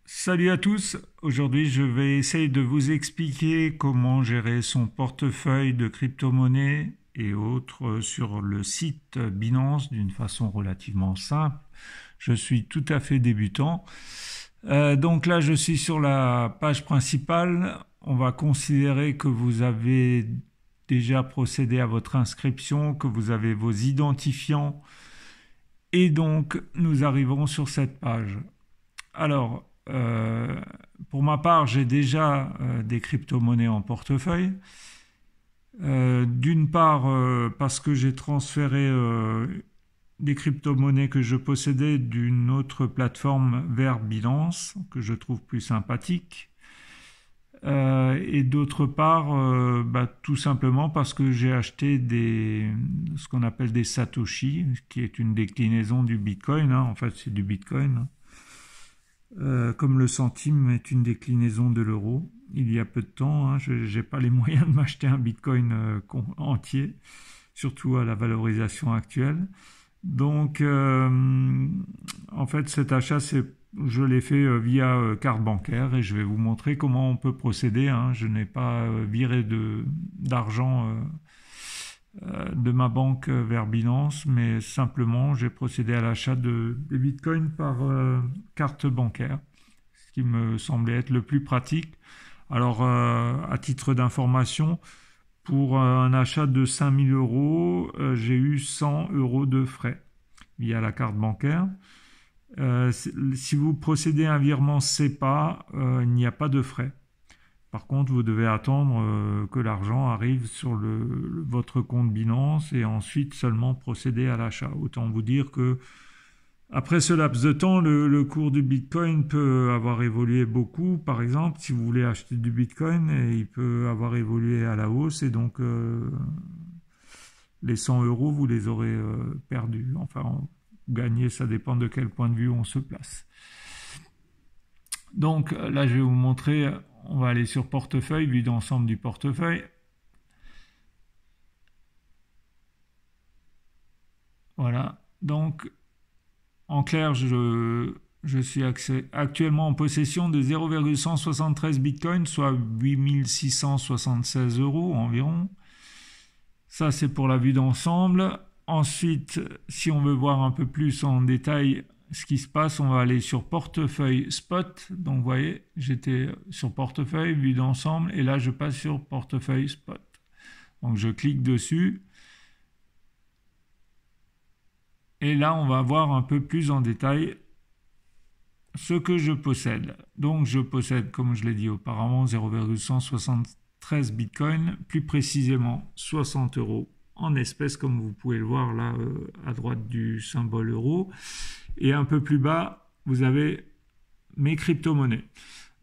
Salut à tous, aujourd'hui je vais essayer de vous expliquer comment gérer son portefeuille de crypto-monnaies et autres sur le site Binance d'une façon relativement simple. Je suis tout à fait débutant. Donc là je suis sur la page principale. On va considérer que vous avez déjà procédé à votre inscription, que vous avez vos identifiants et donc nous arrivons sur cette page. Alors, pour ma part, j'ai déjà des crypto-monnaies en portefeuille. D'une part, parce que j'ai transféré des crypto-monnaies que je possédais d'une autre plateforme vers Binance, que je trouve plus sympathique. Et d'autre part, tout simplement parce que j'ai acheté ce qu'on appelle des Satoshi, qui est une déclinaison du Bitcoin. En fait, c'est du Bitcoin. Comme le centime est une déclinaison de l'euro. Il y a peu de temps, je n'ai pas les moyens de m'acheter un Bitcoin entier, surtout à la valorisation actuelle. Donc, en fait, cet achat, je l'ai fait via carte bancaire et je vais vous montrer comment on peut procéder. Je n'ai pas viré d'argent de ma banque vers Binance, mais simplement j'ai procédé à l'achat de Bitcoin par carte bancaire, ce qui me semblait être le plus pratique. Alors, à titre d'information, pour un achat de 5000 euros, j'ai eu 100 euros de frais via la carte bancaire. Si vous procédez à un virement SEPA, il n'y a pas de frais. Par contre, vous devez attendre que l'argent arrive sur votre compte Binance et ensuite seulement procéder à l'achat. Autant vous dire que après ce laps de temps, le cours du Bitcoin peut avoir évolué beaucoup. Par exemple, si vous voulez acheter du Bitcoin, il peut avoir évolué à la hausse et donc les 100 euros, vous les aurez perdus. Enfin, gagnés, ça dépend de quel point de vue on se place. Donc là, je vais vous montrer. On va aller sur portefeuille, vue d'ensemble du portefeuille. Voilà. Donc, en clair, je suis actuellement en possession de 0,173 Bitcoin, soit 8676 euros environ. Ça, c'est pour la vue d'ensemble. Ensuite, si on veut voir un peu plus en détail ce qui se passe, on va aller sur portefeuille spot. Donc vous voyez, j'étais sur portefeuille, vue d'ensemble, et là je passe sur portefeuille spot. Donc je clique dessus. Et là on va voir un peu plus en détail ce que je possède. Donc je possède, comme je l'ai dit auparavant, 0,173 Bitcoin, plus précisément 60 euros en espèces, comme vous pouvez le voir là à droite du symbole euro. Et un peu plus bas, vous avez mes crypto-monnaies.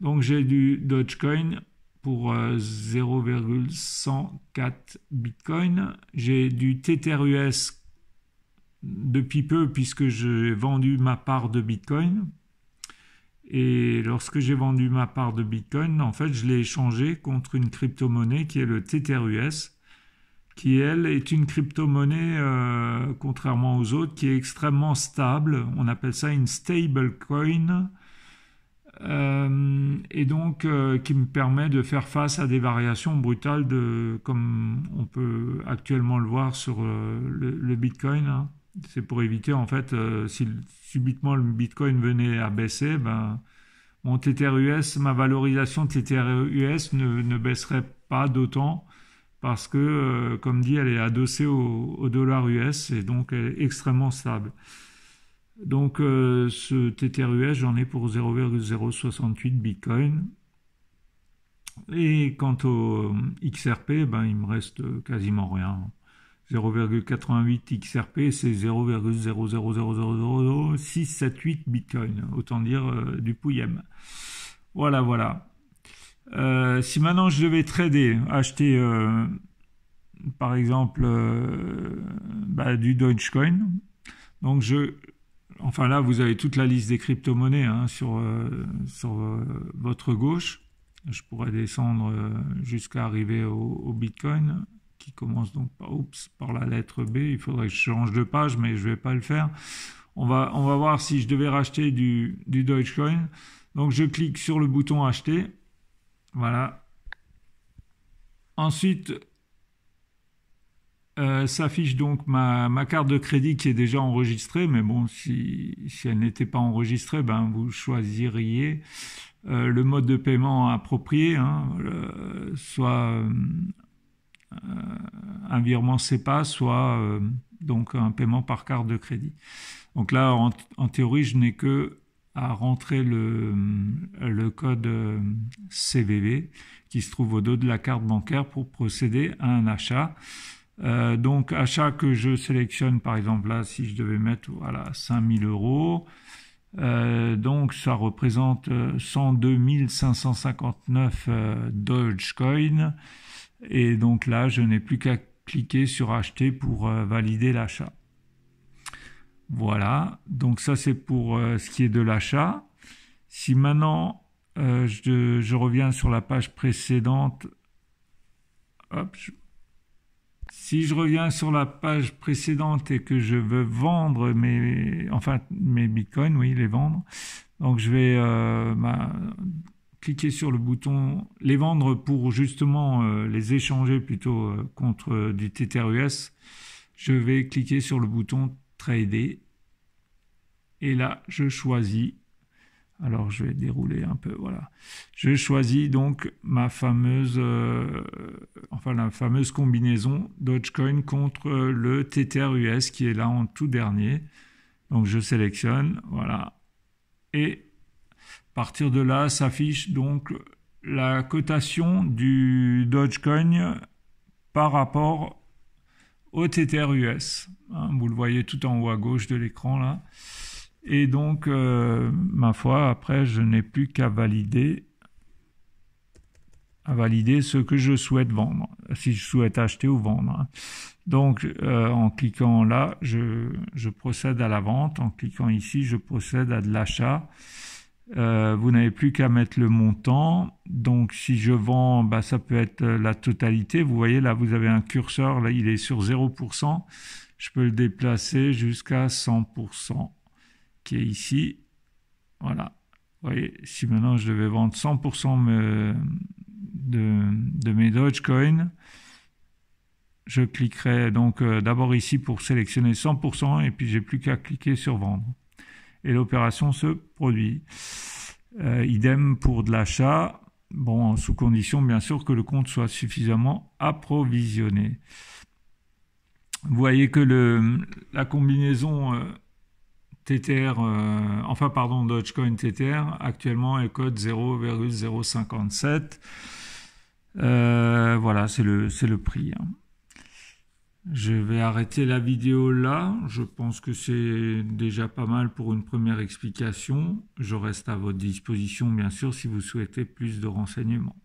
Donc j'ai du Dogecoin pour 0,104 Bitcoin. J'ai du TethersUS depuis peu puisque j'ai vendu ma part de Bitcoin. Et lorsque j'ai vendu ma part de Bitcoin, en fait, je l'ai échangé contre une crypto-monnaie qui est le TethersUS, qui elle est une crypto-monnaie, contrairement aux autres, qui est extrêmement stable. On appelle ça une stable coin, et donc qui me permet de faire face à des variations brutales, comme on peut actuellement le voir sur le Bitcoin. C'est pour éviter, en fait, si subitement le Bitcoin venait à baisser, mon TethersUS, ma valorisation de TethersUS ne baisserait pas d'autant, parce que, comme dit, elle est adossée au dollar US et donc elle est extrêmement stable. Donc ce TethersUS, j'en ai pour 0,068 Bitcoin. Et quant au XRP, il me reste quasiment rien. 0,88 XRP, c'est 0,0000678 Bitcoin. Autant dire du pouillem. Voilà. Si maintenant je devais trader, acheter par exemple du Dogecoin, donc enfin là vous avez toute la liste des crypto-monnaies sur votre gauche. Je pourrais descendre jusqu'à arriver au Bitcoin qui commence donc par la lettre B. Il faudrait que je change de page, mais je ne vais pas le faire. On va voir si je devais racheter du Dogecoin. Donc je clique sur le bouton acheter. Voilà. Ensuite, s'affiche donc ma carte de crédit qui est déjà enregistrée, mais bon, si elle n'était pas enregistrée, ben vous choisiriez le mode de paiement approprié, hein, soit un virement SEPA, soit donc un paiement par carte de crédit. Donc là, en théorie, je n'ai que à rentrer le code CVV qui se trouve au dos de la carte bancaire pour procéder à un achat. Donc achat que je sélectionne, par exemple là, si je devais mettre voilà 5000 euros, donc ça représente 102 559 Dogecoin, et donc là je n'ai plus qu'à cliquer sur acheter pour valider l'achat. Voilà, donc ça c'est pour ce qui est de l'achat. Si maintenant je reviens sur la page précédente, hop, si je reviens sur la page précédente et que je veux vendre mes bitcoins, oui, les vendre, donc je vais cliquer sur le bouton les vendre pour justement les échanger plutôt contre du TTRUS. Je vais cliquer sur le bouton trader et là je choisis. Alors je vais dérouler un peu, voilà. Je choisis donc la fameuse combinaison Dogecoin contre le TTRUS qui est là en tout dernier. Donc je sélectionne, voilà. Et à partir de là s'affiche donc la cotation du Dogecoin par rapport au TTRUS. Hein, vous le voyez tout en haut à gauche de l'écran là. Et donc, ma foi, après, je n'ai plus qu'à valider ce que je souhaite vendre, si je souhaite acheter ou vendre. Donc, en cliquant là, je procède à la vente. En cliquant ici, je procède à de l'achat. Vous n'avez plus qu'à mettre le montant. Donc, si je vends, bah, ça peut être la totalité. Vous voyez, là, vous avez un curseur. Là, il est sur 0%. Je peux le déplacer jusqu'à 100%. Qui est ici, voilà. Vous voyez, si maintenant je devais vendre 100% de mes Dogecoin, je cliquerai donc d'abord ici pour sélectionner 100% et puis j'ai plus qu'à cliquer sur vendre. Et l'opération se produit. Idem pour de l'achat, bon, sous condition bien sûr que le compte soit suffisamment approvisionné. Vous voyez que la combinaison Dogecoin TTR, actuellement est code 0,057. Voilà, c'est le prix. Hein. Je vais arrêter la vidéo là. Je pense que c'est déjà pas mal pour une première explication. Je reste à votre disposition, bien sûr, si vous souhaitez plus de renseignements.